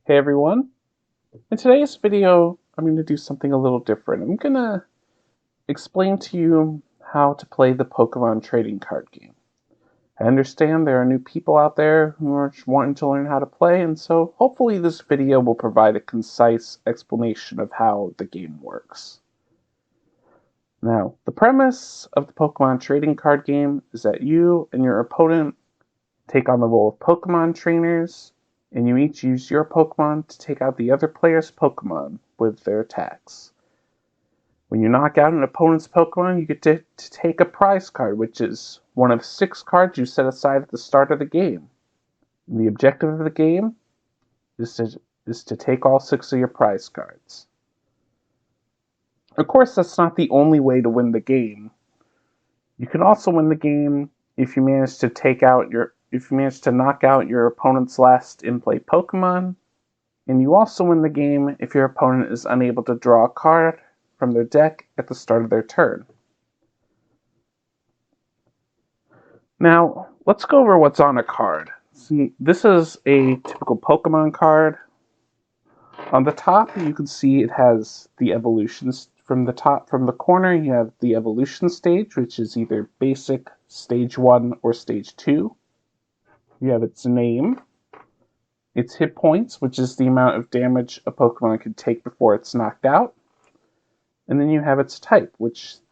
Hey everyone, in today's video I'm going to do something a little different. I'm going to explain to you how to play the Pokemon Trading Card Game. I understand there are new people out there who are wanting to learn how to play, and so hopefully this video will provide a concise explanation of how the game works. Now, the premise of the Pokemon Trading Card Game is that you and your opponent take on the role of Pokemon trainers, and you each use your Pokemon to take out the other player's Pokemon with their attacks. When you knock out an opponent's Pokemon, you get to take a prize card, which is one of 6 cards you set aside at the start of the game. And the objective of the game is to take all 6 of your prize cards. Of course, that's not the only way to win the game. You can also win the game if you manage to knock out your opponent's last in-play Pokemon, and you also win the game if your opponent is unable to draw a card from their deck at the start of their turn. Now, let's go over what's on a card. See, this is a typical Pokemon card. On the top, you can see it has the evolutions. From the corner, you have the evolution stage, which is either basic, stage 1, or stage 2. You have its name, its hit points, which is the amount of damage a Pokemon can take before it's knocked out. And then you have its type,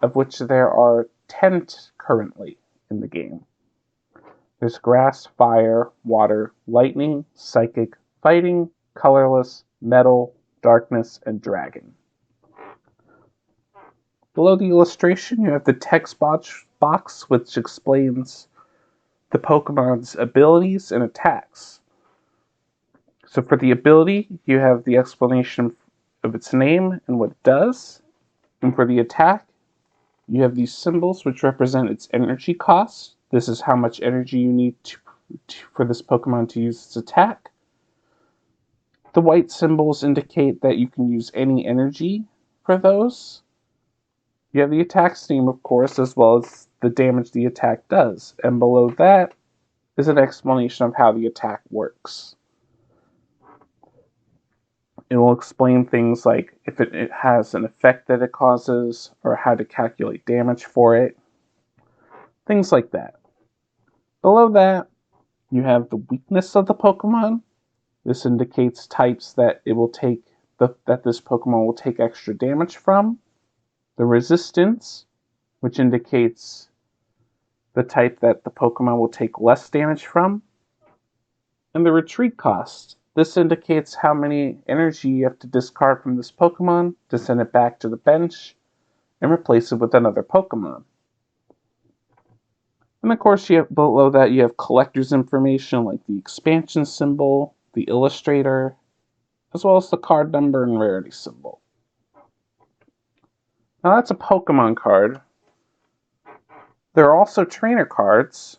of which there are 10 currently in the game. There's grass, fire, water, lightning, psychic, fighting, colorless, metal, darkness, and dragon. Below the illustration, you have the text box, which explains the Pokemon's abilities and attacks. So for the ability, you have the explanation of its name and what it does. And for the attack, you have these symbols which represent its energy cost. This is how much energy you need for this Pokemon to use its attack. The white symbols indicate that you can use any energy for those. You have the attack's name, of course, as well as the damage the attack does. And below that is an explanation of how the attack works. It will explain things like if it has an effect that it causes, or how to calculate damage for it. Things like that. Below that, you have the weakness of the Pokemon. This indicates types that that this Pokemon will take extra damage from. The resistance, which indicates the type that the Pokemon will take less damage from. And the retreat cost. This indicates how many energy you have to discard from this Pokemon to send it back to the bench and replace it with another Pokemon. And of course, below that you have collector's information like the expansion symbol, the illustrator, as well as the card number and rarity symbol. Now that's a Pokemon card. There are also trainer cards.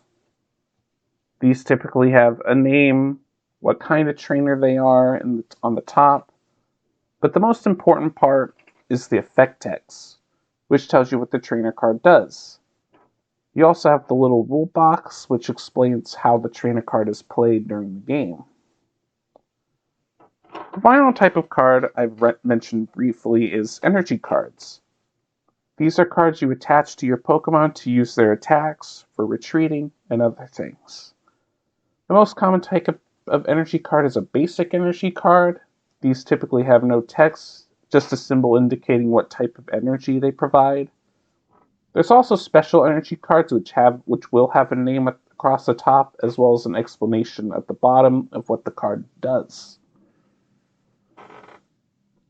These typically have a name, what kind of trainer they are on the top. But the most important part is the effect text, which tells you what the trainer card does. You also have the little rule box, which explains how the trainer card is played during the game. The final type of card I've mentioned briefly is energy cards. These are cards you attach to your Pokemon to use their attacks, for retreating, and other things. The most common type of energy card is a basic energy card. These typically have no text, just a symbol indicating what type of energy they provide. There's also special energy cards which will have a name across the top, as well as an explanation at the bottom of what the card does.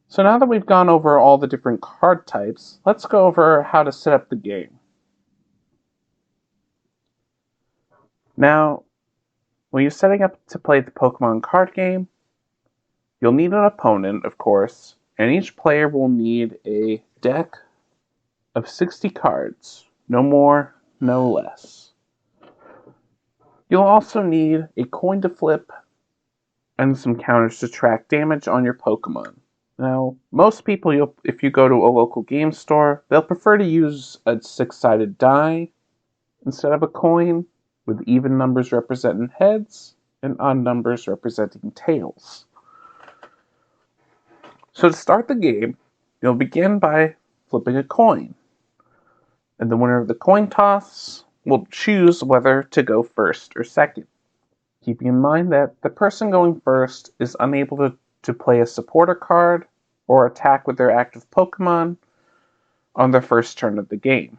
So now that we've gone over all the different card types, let's go over how to set up the game. Now, when you're setting up to play the Pokemon card game, you'll need an opponent, of course, and each player will need a deck of 60 cards, no more, no less. You'll also need a coin to flip and some counters to track damage on your Pokemon. Now, most people, if you go to a local game store, they'll prefer to use a 6-sided die instead of a coin, with even numbers representing heads and odd numbers representing tails. So to start the game, you'll begin by flipping a coin. And the winner of the coin toss will choose whether to go first or second, keeping in mind that the person going first is unable to play a supporter card or attack with their active Pokemon on their first turn of the game.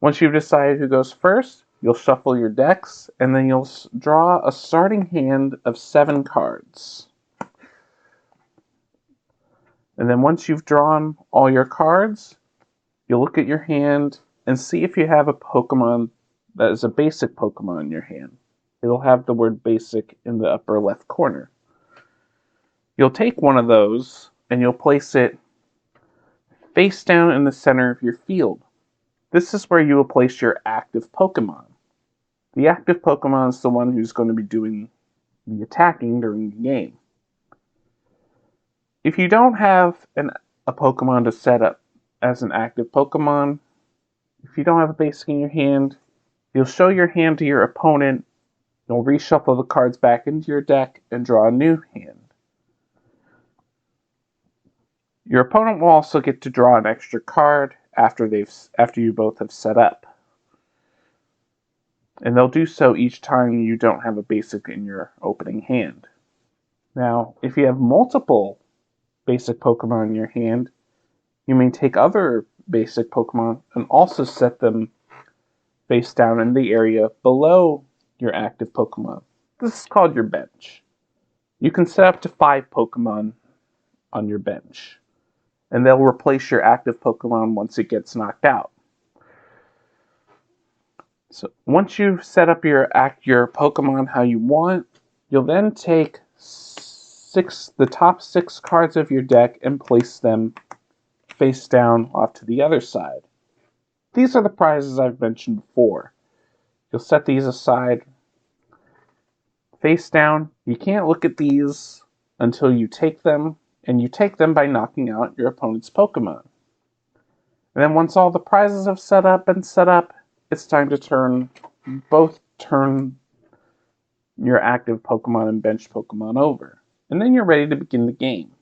Once you've decided who goes first, you'll shuffle your decks, and then you'll draw a starting hand of 7 cards. And then once you've drawn all your cards, you'll look at your hand and see if you have a Pokemon that is a basic Pokemon in your hand. It'll have the word basic in the upper left corner. You'll take one of those and you'll place it face down in the center of your field. This is where you will place your active Pokemon. The active Pokemon is the one who's going to be doing the attacking during the game. If you don't have a Pokemon to set up as an active Pokemon, if you don't have a basic in your hand, you'll show your hand to your opponent, you'll reshuffle the cards back into your deck and draw a new hand. Your opponent will also get to draw an extra card after you both have set up. And they'll do so each time you don't have a basic in your opening hand. Now, if you have multiple basic Pokemon in your hand, you may take other basic Pokemon and also set them face down in the area below your active Pokemon. This is called your bench. You can set up to 5 Pokemon on your bench, and they'll replace your active Pokemon once it gets knocked out. So once you've set up your Pokemon how you want, you'll then take the top 6 cards of your deck and place them face down off to the other side. These are the prizes I've mentioned before. You'll set these aside face down. You can't look at these until you take them, and you take them by knocking out your opponent's Pokemon. And then once all the prizes have set up, it's time to turn your active Pokemon and bench Pokemon over. And then you're ready to begin the game.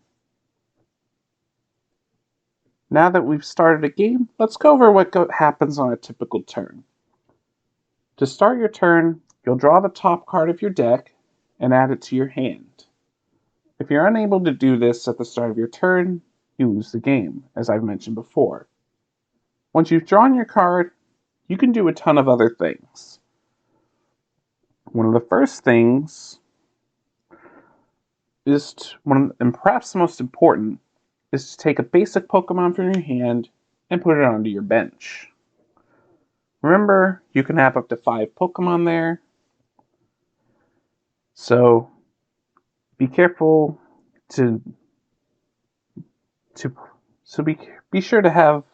Now that we've started a game, let's go over what happens on a typical turn. To start your turn, you'll draw the top card of your deck and add it to your hand. If you're unable to do this at the start of your turn, you lose the game, as I've mentioned before. Once you've drawn your card, you can do a ton of other things. One of the first things and perhaps the most important, is to take a basic Pokemon from your hand and put it onto your bench. Remember, you can have up to 5 Pokemon there, so be careful be sure to have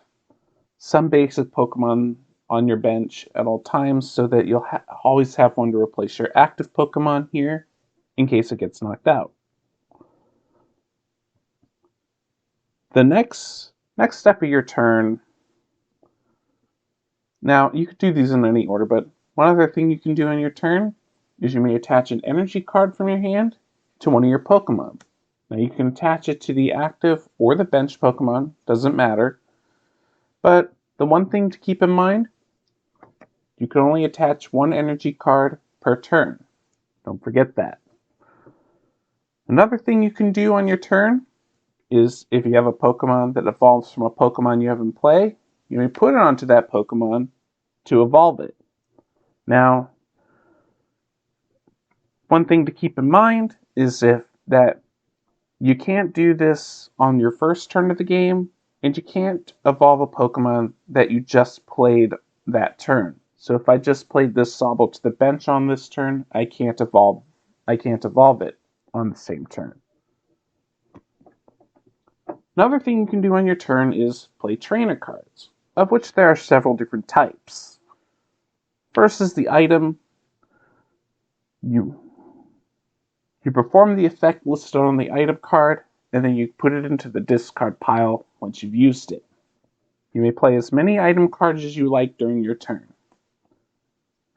some basic Pokemon on your bench at all times so that you'll always have one to replace your active Pokemon here in case it gets knocked out. The next step of your turn, now you could do these in any order, but one other thing you can do on your turn is you may attach an energy card from your hand to one of your Pokemon. Now you can attach it to the active or the bench Pokemon, doesn't matter. But the one thing to keep in mind, you can only attach one energy card per turn. Don't forget that. Another thing you can do on your turn is if you have a Pokemon that evolves from a Pokemon you have in play, you may put it onto that Pokemon to evolve it. Now, one thing to keep in mind is that you can't do this on your first turn of the game, and you can't evolve a Pokemon that you just played that turn. So if I just played this Sobble to the bench on this turn, I can't evolve it on the same turn. Another thing you can do on your turn is play trainer cards, of which there are several different types. First is the item. You perform the effect listed on the item card, and then you put it into the discard pile once you've used it. You may play as many item cards as you like during your turn.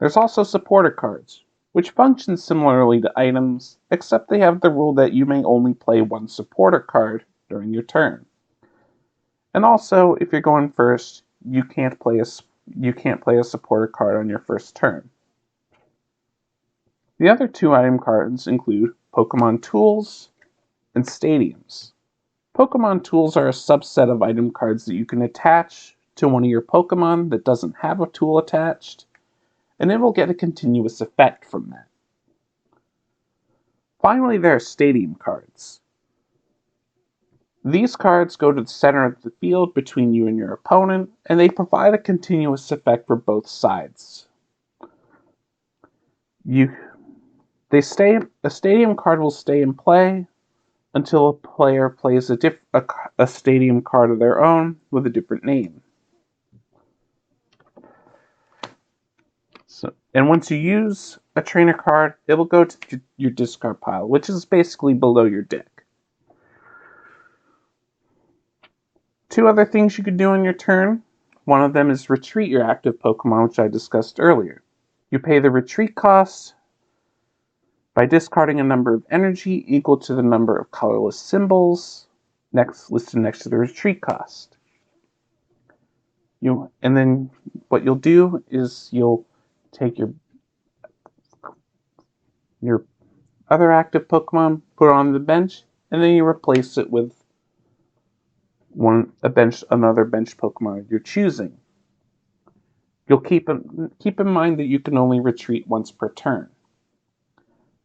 There's also supporter cards, which functions similarly to items, except they have the rule that you may only play one supporter card during your turn. And also, if you're going first, you can't play a supporter card on your first turn. The other two item cards include Pokemon Tools and Stadiums. Pokemon Tools are a subset of item cards that you can attach to one of your Pokemon that doesn't have a tool attached, and it will get a continuous effect from that. Finally, there are Stadium cards. These cards go to the center of the field between you and your opponent, and they provide a continuous effect for both sides. A stadium card will stay in play until a player plays a stadium card of their own with a different name. And once you use a trainer card, it will go to your discard pile, which is basically below your deck. Two other things you can do on your turn. One of them is retreat your active Pokemon, which I discussed earlier. You pay the retreat cost by discarding a number of energy equal to the number of colorless symbols listed next to the retreat cost. And then what you'll do is you'll take your other active Pokemon, put it on the bench, and then you replace it with another bench Pokemon you're choosing. You'll keep in mind that you can only retreat once per turn.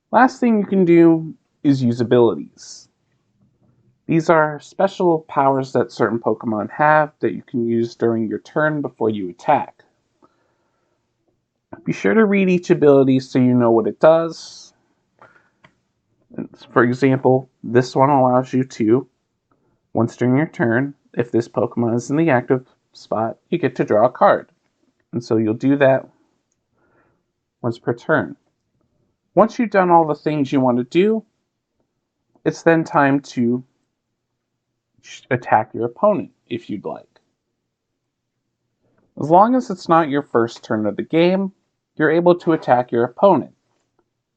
Last thing you can do is use abilities. These are special powers that certain Pokemon have that you can use during your turn before you attack. Be sure to read each ability so you know what it does. For example, this one allows you to, once during your turn, if this Pokemon is in the active spot, you get to draw a card. And so you'll do that once per turn. Once you've done all the things you want to do, it's then time to attack your opponent if you'd like. As long as it's not your first turn of the game, you're able to attack your opponent.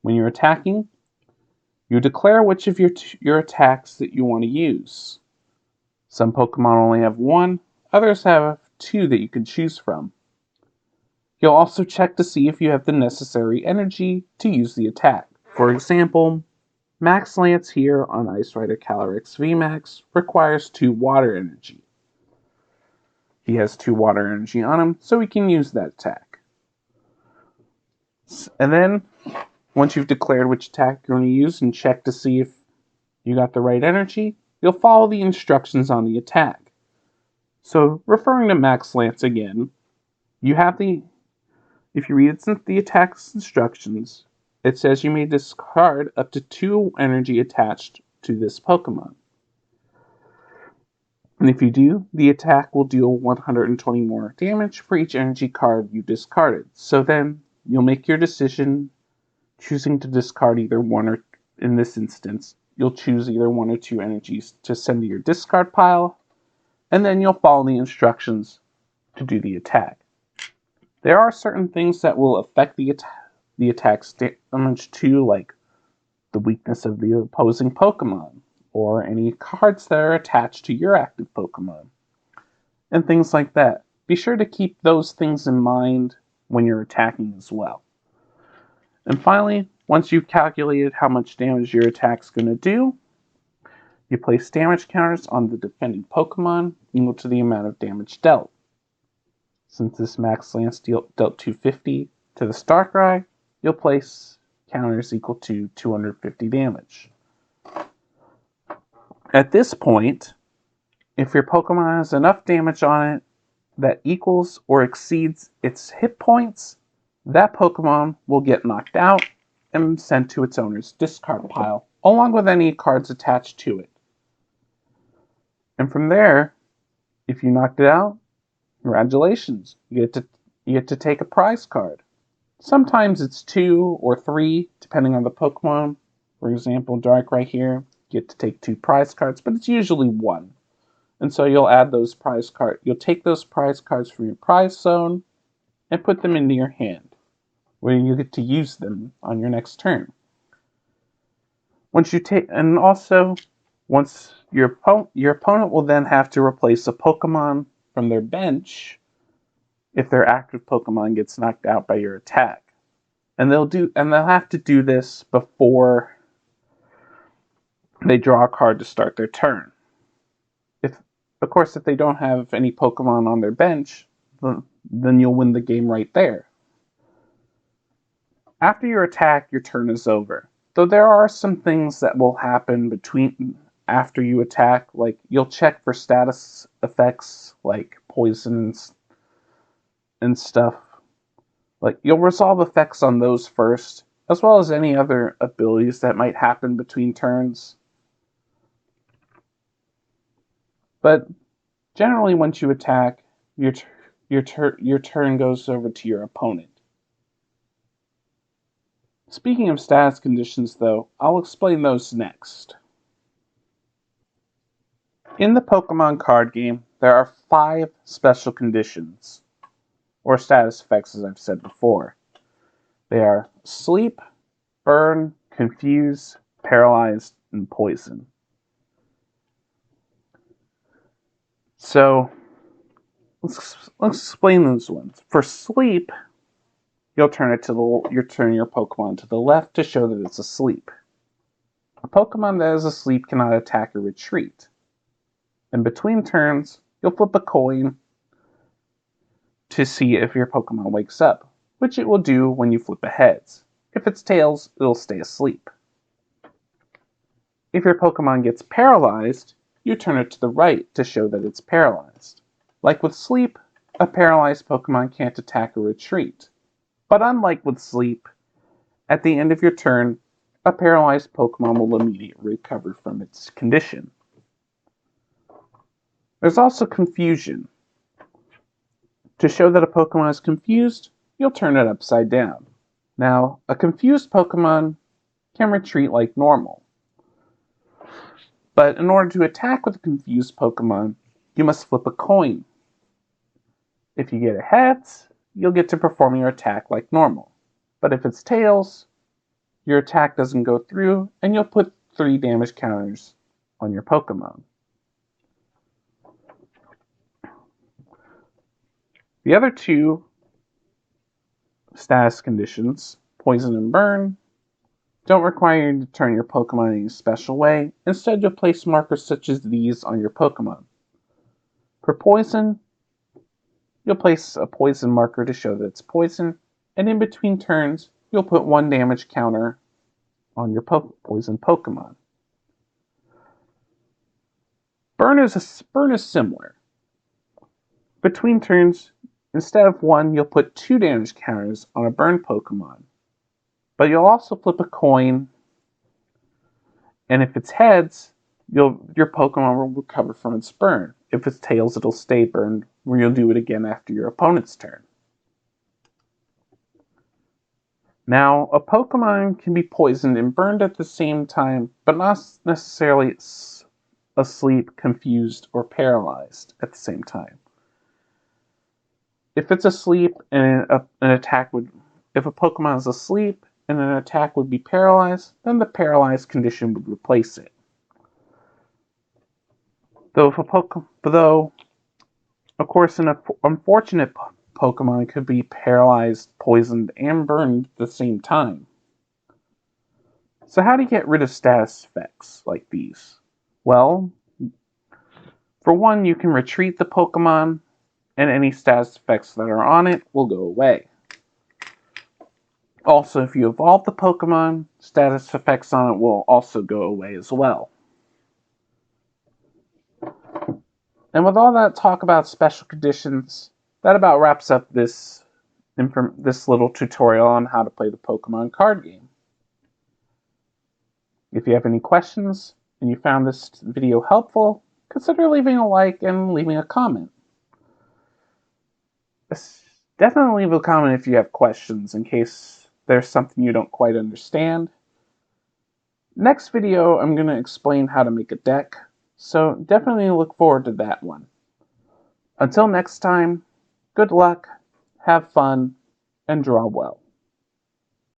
When you're attacking, you declare which of your attacks that you want to use. Some Pokemon only have one, others have two that you can choose from. You'll also check to see if you have the necessary energy to use the attack. For example, Max Lance here on Ice Rider Calyrex VMAX requires 2 water energy. He has 2 water energy on him, so he can use that attack. And then, once you've declared which attack you're going to use and check to see if you got the right energy, you'll follow the instructions on the attack. So, referring to Max Lance again, if you read the attack's instructions, it says you may discard up to 2 energy attached to this Pokemon. And if you do, the attack will deal 120 more damage for each energy card you discarded. So then, you'll make your decision choosing to discard either one or, in this instance, you'll choose either 1 or 2 energies to send to your discard pile, and then you'll follow the instructions to do the attack. There are certain things that will affect the attack's damage too, like the weakness of the opposing Pokemon, or any cards that are attached to your active Pokemon, and things like that. Be sure to keep those things in mind when you're attacking as well. And finally, once you've calculated how much damage your attack's going to do, you place damage counters on the defending Pokemon equal to the amount of damage dealt. Since this Max Lance dealt 250 to the Starcry, you'll place counters equal to 250 damage. At this point, if your Pokemon has enough damage on it that equals or exceeds its hit points, that Pokemon will get knocked out and sent to its owner's discard pile, along with any cards attached to it. And from there, if you knocked it out, congratulations, you get to take a prize card. Sometimes it's 2 or 3, depending on the Pokemon. For example, Darkrai here, you get to take 2 prize cards, but it's usually 1. And so you'll add those prize cards. You'll take those prize cards from your prize zone and put them into your hand. where you get to use them on your next turn. Once you take, and also, once your opponent will then have to replace a Pokemon from their bench if their active Pokemon gets knocked out by your attack. And they'll have to do this before they draw a card to start their turn. Of course, if they don't have any Pokemon on their bench, then you'll win the game right there. After your attack, your turn is over. Though there are some things that will happen after you attack, like you'll check for status effects like poisons and stuff. Like you'll resolve effects on those first, as well as any other abilities that might happen between turns. But generally, once you attack, your turn goes over to your opponent. Speaking of status conditions, though, I'll explain those next. In the Pokemon card game, there are 5 special conditions, or status effects as I've said before. They are sleep, burn, confuse, paralyzed, and poison. So, let's explain those ones. For sleep, you'll turn your Pokemon to the left to show that it's asleep. A Pokemon that is asleep cannot attack or retreat. In between turns, you'll flip a coin to see if your Pokemon wakes up, which it will do when you flip a heads. If it's tails, it'll stay asleep. If your Pokemon gets paralyzed, you turn it to the right to show that it's paralyzed. Like with sleep, a paralyzed Pokemon can't attack or retreat. But unlike with sleep, at the end of your turn, a paralyzed Pokemon will immediately recover from its condition. There's also confusion. To show that a Pokemon is confused, you'll turn it upside down. Now, a confused Pokemon can retreat like normal. But in order to attack with a confused Pokemon, you must flip a coin. If you get a heads, you'll get to perform your attack like normal. But if it's tails, your attack doesn't go through, and you'll put 3 damage counters on your Pokemon. The other 2 status conditions, poison and burn, don't require you to turn your Pokemon in any special way. Instead, you'll place markers such as these on your Pokemon. For poison, you'll place a poison marker to show that it's poison, and in between turns, you'll put 1 damage counter on your poison Pokemon. Burn is similar. Between turns, instead of 1, you'll put 2 damage counters on a burn Pokemon. But you'll also flip a coin, and if it's heads, your Pokemon will recover from its burn. If it's tails, it'll stay burned, where you'll do it again after your opponent's turn. Now, a Pokemon can be poisoned and burned at the same time, but not necessarily asleep, confused, or paralyzed at the same time. If it's asleep and if a Pokemon is asleep and an attack would be paralyzed, then the paralyzed condition would replace it. Though, of course, an unfortunate Pokemon could be paralyzed, poisoned, and burned at the same time. So how do you get rid of status effects like these? Well, for one, you can retreat the Pokemon, and any status effects that are on it will go away. Also, if you evolve the Pokemon, status effects on it will also go away as well. And with all that talk about special conditions, that about wraps up this little tutorial on how to play the Pokemon card game. If you have any questions and you found this video helpful, consider leaving a like and leaving a comment. Definitely leave a comment if you have questions in case there's something you don't quite understand. Next video, I'm going to explain how to make a deck, so definitely look forward to that one. Until next time, good luck, have fun, and draw well.